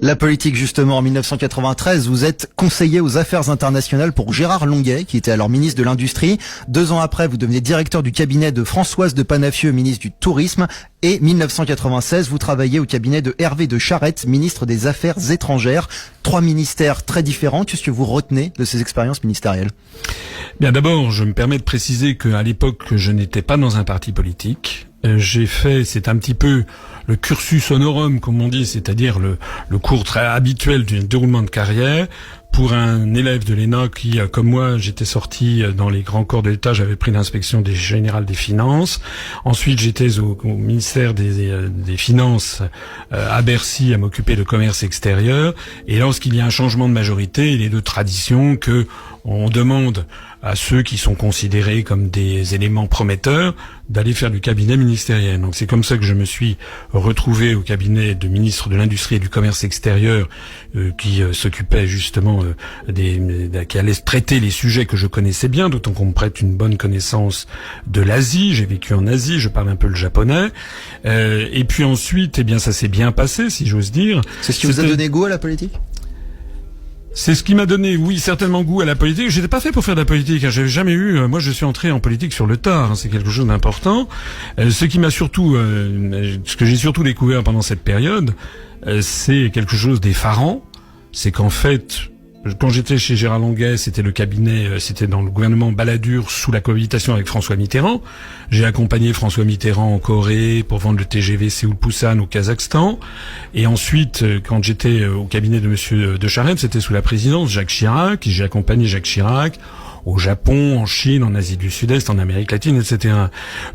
La politique, justement, en 1993, vous êtes conseiller aux affaires internationales pour Gérard Longuet, qui était alors ministre de l'Industrie. 2 ans après, vous devenez directeur du cabinet de Françoise de Panafieux, ministre du Tourisme. Et 1996, vous travaillez au cabinet de Hervé de Charette, ministre des Affaires étrangères. 3 ministères très différents. Qu'est-ce que vous retenez de ces expériences ministérielles? Bien, d'abord, je me permets de préciser qu'à l'époque, je n'étais pas dans un parti politique. J'ai fait, c'est un petit peu le cursus honorum, comme on dit, c'est-à-dire le cours très habituel du déroulement de carrière. Pour un élève de l'ENA qui, comme moi, j'étais sorti dans les grands corps de l'État, j'avais pris l'inspection générale des finances. Ensuite, j'étais au ministère des Finances à Bercy à m'occuper de commerce extérieur. Et lorsqu'il y a un changement de majorité, il est de tradition que on demande à ceux qui sont considérés comme des éléments prometteurs d'aller faire du cabinet ministériel. Donc c'est comme ça que je me suis retrouvé au cabinet de ministre de l'Industrie et du Commerce extérieur qui s'occupait justement qui allait traiter les sujets que je connaissais bien, d'autant qu'on me prête une bonne connaissance de l'Asie. J'ai vécu en Asie, je parle un peu le japonais. Et puis ensuite, eh bien ça s'est bien passé, si j'ose dire. C'est ce qui vous a donné goût à la politique ? C'est ce qui m'a donné, oui, certainement goût à la politique. J'étais pas fait pour faire de la politique, hein. J'avais jamais eu. Moi, je suis entré en politique sur le tard. Hein. C'est quelque chose d'important. Ce qui m'a surtout, ce que j'ai surtout découvert pendant cette période, c'est quelque chose d'effarant. C'est qu'en fait, quand j'étais chez Gérard Longuet, c'était le cabinet, c'était dans le gouvernement Balladur sous la cohabitation avec François Mitterrand. J'ai accompagné François Mitterrand en Corée pour vendre le TGV Séoul-Busan au Kazakhstan. Et ensuite, quand j'étais au cabinet de Monsieur de Charette, c'était sous la présidence Jacques Chirac. Et j'ai accompagné Jacques Chirac au Japon, en Chine, en Asie du Sud-Est, en Amérique latine, etc.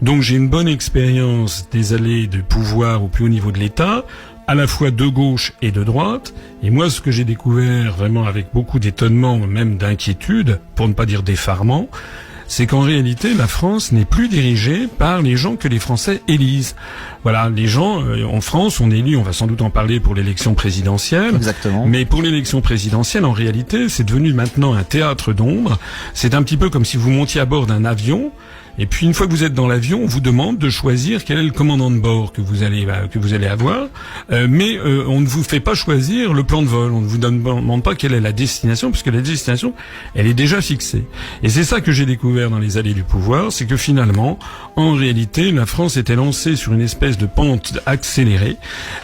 Donc j'ai une bonne expérience des allées de pouvoir au plus haut niveau de l'État, à la fois de gauche et de droite. Et moi, ce que j'ai découvert vraiment avec beaucoup d'étonnement, même d'inquiétude, pour ne pas dire d'effarement, c'est qu'en réalité, la France n'est plus dirigée par les gens que les Français élisent. Voilà, les gens, en France, on élit, on va sans doute en parler pour l'élection présidentielle. Exactement. Mais pour l'élection présidentielle, en réalité, c'est devenu maintenant un théâtre d'ombre. C'est un petit peu comme si vous montiez à bord d'un avion. Et puis une fois que vous êtes dans l'avion, on vous demande de choisir quel est le commandant de bord que vous allez avoir, mais on ne vous fait pas choisir le plan de vol. On ne vous demande pas quelle est la destination, puisque la destination, elle est déjà fixée. Et c'est ça que j'ai découvert dans les allées du pouvoir, c'est que finalement, en réalité, la France était lancée sur une espèce de pente accélérée,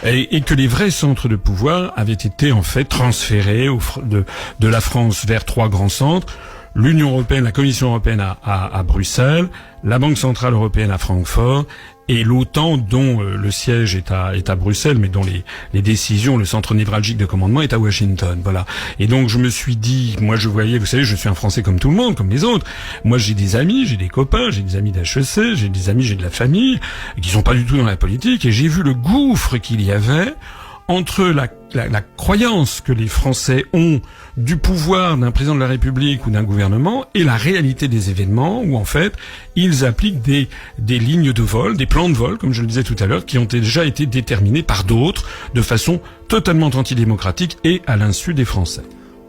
et que les vrais centres de pouvoir avaient été en fait transférés de la France vers 3 grands centres. L'Union européenne, la Commission européenne à Bruxelles, la Banque centrale européenne à Francfort et l'OTAN dont le siège est à Bruxelles, mais dont les décisions, le centre névralgique de commandement est à Washington. Voilà. Et donc je me suis dit, moi je voyais, vous savez, je suis un Français comme tout le monde, comme les autres. Moi j'ai des amis, j'ai des copains, j'ai des amis d'HEC, j'ai des amis, j'ai de la famille, qui sont pas du tout dans la politique, et j'ai vu le gouffre qu'il y avait entre la croyance que les Français ont du pouvoir d'un président de la République ou d'un gouvernement et la réalité des événements où en fait ils appliquent des lignes de vol, des plans de vol, comme je le disais tout à l'heure, qui ont déjà été déterminés par d'autres de façon totalement antidémocratique et à l'insu des Français.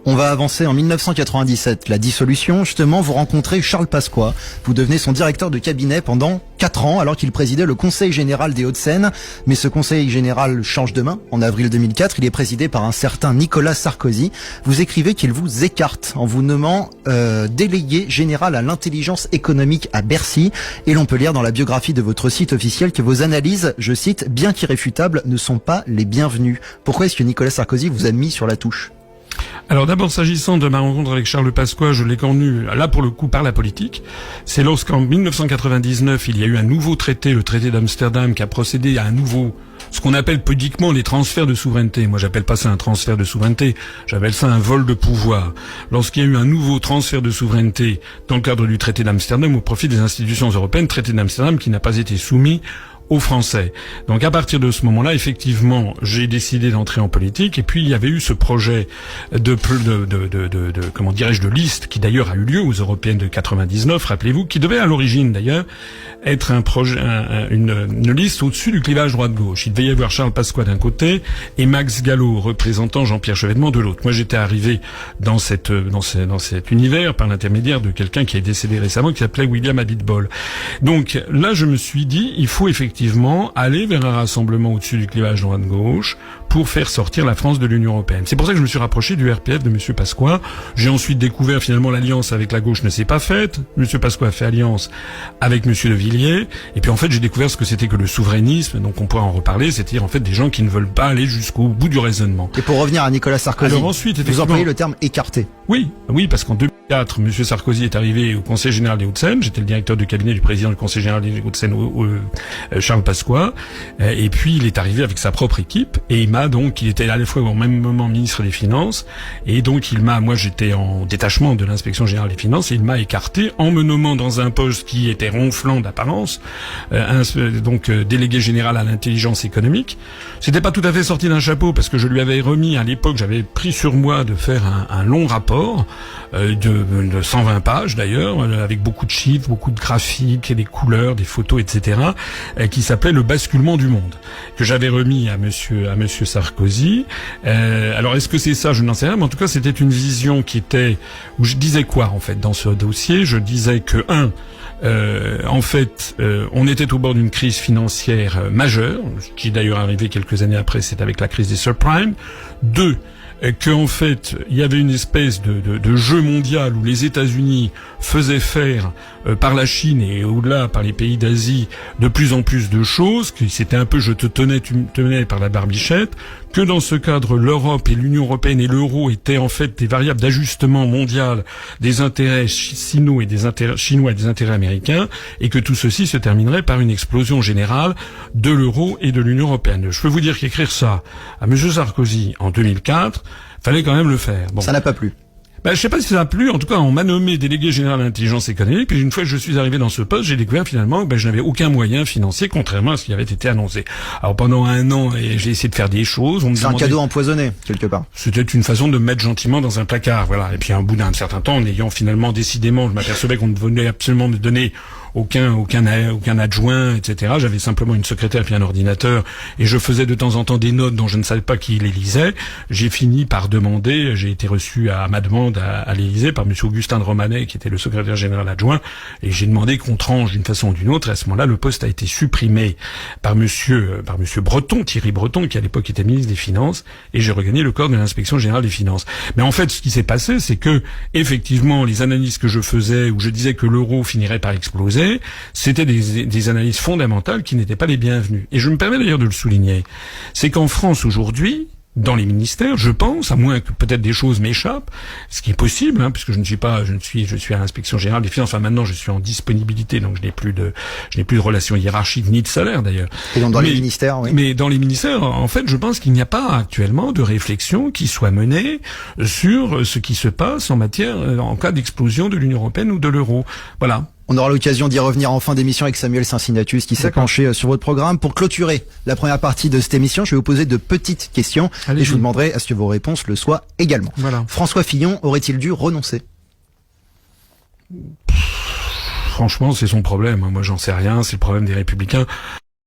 On va avancer en 1997, la dissolution. Justement, vous rencontrez Charles Pasqua. Vous devenez son directeur de cabinet pendant 4 ans, alors qu'il présidait le Conseil général des Hauts-de-Seine. Mais ce Conseil général change de main. En avril 2004, il est présidé par un certain Nicolas Sarkozy. Vous écrivez qu'il vous écarte en vous nommant délégué général à l'intelligence économique à Bercy. Et l'on peut lire dans la biographie de votre site officiel que vos analyses, je cite, bien qu'irréfutables, ne sont pas les bienvenues. Pourquoi est-ce que Nicolas Sarkozy vous a mis sur la touche ? Alors d'abord, s'agissant de ma rencontre avec Charles Pasqua, je l'ai connu, là pour le coup, par la politique. C'est lorsqu'en 1999, il y a eu un nouveau traité, le traité d'Amsterdam, qui a procédé à un nouveau, ce qu'on appelle pudiquement les transferts de souveraineté. Moi, j'appelle pas ça un transfert de souveraineté, j'appelle ça un vol de pouvoir. Lorsqu'il y a eu un nouveau transfert de souveraineté dans le cadre du traité d'Amsterdam au profit des institutions européennes, traité d'Amsterdam qui n'a pas été soumis aux Français. Donc à partir de ce moment-là, effectivement, j'ai décidé d'entrer en politique. Et puis il y avait eu ce projet de comment dirais-je, de liste qui d'ailleurs a eu lieu aux européennes de 99, rappelez-vous, qui devait à l'origine d'ailleurs être un projet, une liste au-dessus du clivage droite-gauche. Il devait y avoir Charles Pasqua d'un côté et Max Gallo représentant Jean-Pierre Chevènement de l'autre. Moi, j'étais arrivé dans cet univers par l'intermédiaire de quelqu'un qui est décédé récemment, qui s'appelait William Abitbol. Donc là, je me suis dit, il faut effectivement effectivement aller vers un rassemblement au-dessus du clivage droite-gauche pour faire sortir la France de l'Union européenne. C'est pour ça que je me suis rapproché du RPF de M. Pasqua. J'ai ensuite découvert finalement l'alliance avec la gauche ne s'est pas faite. M. Pasqua a fait alliance avec M. De Villiers. Et puis en fait, j'ai découvert ce que c'était que le souverainisme. Donc on pourra en reparler. C'est-à-dire en fait des gens qui ne veulent pas aller jusqu'au bout du raisonnement. Et pour revenir à Nicolas Sarkozy, alors ensuite, vous employez le terme écarté. Oui, parce qu'en 2004, M. Sarkozy est arrivé au Conseil général des Hauts-de-Seine. J'étais le directeur de cabinet du président du Conseil général des Hauts-de-Seine, Charles Pasqua. Et puis il est arrivé avec sa propre équipe. Et il était à la fois au même moment ministre des Finances. Et donc moi j'étais en détachement de l'inspection générale des Finances. Et il m'a écarté en me nommant dans un poste qui était ronflant d'apparence, délégué général à l'intelligence économique. C'était pas tout à fait sorti d'un chapeau parce que je lui avais remis à l'époque, j'avais pris sur moi de faire un long rapport de 120 pages d'ailleurs, avec beaucoup de chiffres, beaucoup de graphiques, et des couleurs, des photos, etc., qui s'appelait Le basculement du monde, que j'avais remis à monsieur Sarkozy. Alors est-ce que c'est ça? Je n'en sais rien, mais en tout cas c'était une vision où je disais quoi en fait dans ce dossier? Je disais que on était au bord d'une crise financière majeure, qui est d'ailleurs arrivée quelques années après, c'est avec la crise des subprimes. 2, qu'en fait, il y avait une espèce de jeu mondial où les États-Unis faisaient faire par la Chine et au-delà par les pays d'Asie de plus en plus de choses, que c'était un peu je te tenais, tu me tenais par la barbichette, que dans ce cadre, l'Europe et l'Union européenne et l'euro étaient en fait des variables d'ajustement mondial des intérêts chinois et des intérêts américains, et que tout ceci se terminerait par une explosion générale de l'euro et de l'Union européenne. Je peux vous dire qu'écrire ça à M. Sarkozy en 2004, fallait quand même le faire. Bon. Ça n'a pas plu. Je sais pas si ça a plu. En tout cas, on m'a nommé délégué général à l'intelligence économique. Puis une fois que je suis arrivé dans ce poste, j'ai découvert finalement que je n'avais aucun moyen financier, contrairement à ce qui avait été annoncé. Alors pendant 1 an, j'ai essayé de faire des choses. C'est un cadeau empoisonné quelque part. C'était une façon de me mettre gentiment dans un placard, voilà. Et puis, au bout d'un certain temps, en ayant finalement décidément, je m'apercevais qu'on ne venait absolument me donner aucun adjoint, etc. J'avais simplement une secrétaire puis un ordinateur, et je faisais de temps en temps des notes dont je ne savais pas qui les lisait. J'ai fini par demander, j'ai été reçu à ma demande à l'Élysée par monsieur Augustin de Romanet, qui était le secrétaire général adjoint, et j'ai demandé qu'on tranche d'une façon ou d'une autre. Et à ce moment-là, le poste a été supprimé par monsieur Breton, Thierry Breton, qui à l'époque était ministre des Finances, et j'ai regagné le corps de l'inspection générale des Finances. Mais en fait, ce qui s'est passé, c'est que, effectivement, les analyses que je faisais, où je disais que l'euro finirait par exploser, c'était des analyses fondamentales qui n'étaient pas les bienvenues. Et je me permets d'ailleurs de le souligner. C'est qu'en France aujourd'hui, dans les ministères, je pense, à moins que peut-être des choses m'échappent, ce qui est possible, puisque je suis à l'inspection générale des finances. Enfin, maintenant, je suis en disponibilité, donc je n'ai plus de relation hiérarchique ni de salaire d'ailleurs. Et donc dans les ministères, oui. Mais dans les ministères, en fait, je pense qu'il n'y a pas actuellement de réflexion qui soit menée sur ce qui se passe en cas d'explosion de l'Union européenne ou de l'euro. Voilà. On aura l'occasion d'y revenir en fin d'émission avec Samuel Cincinnatus qui s'est penché sur votre programme. Pour clôturer la première partie de cette émission, je vais vous poser de petites questions. Et je vous demanderai à ce que vos réponses le soient également. Voilà. François Fillon aurait-il dû renoncer? Franchement, c'est son problème. Moi, j'en sais rien. C'est le problème des Républicains.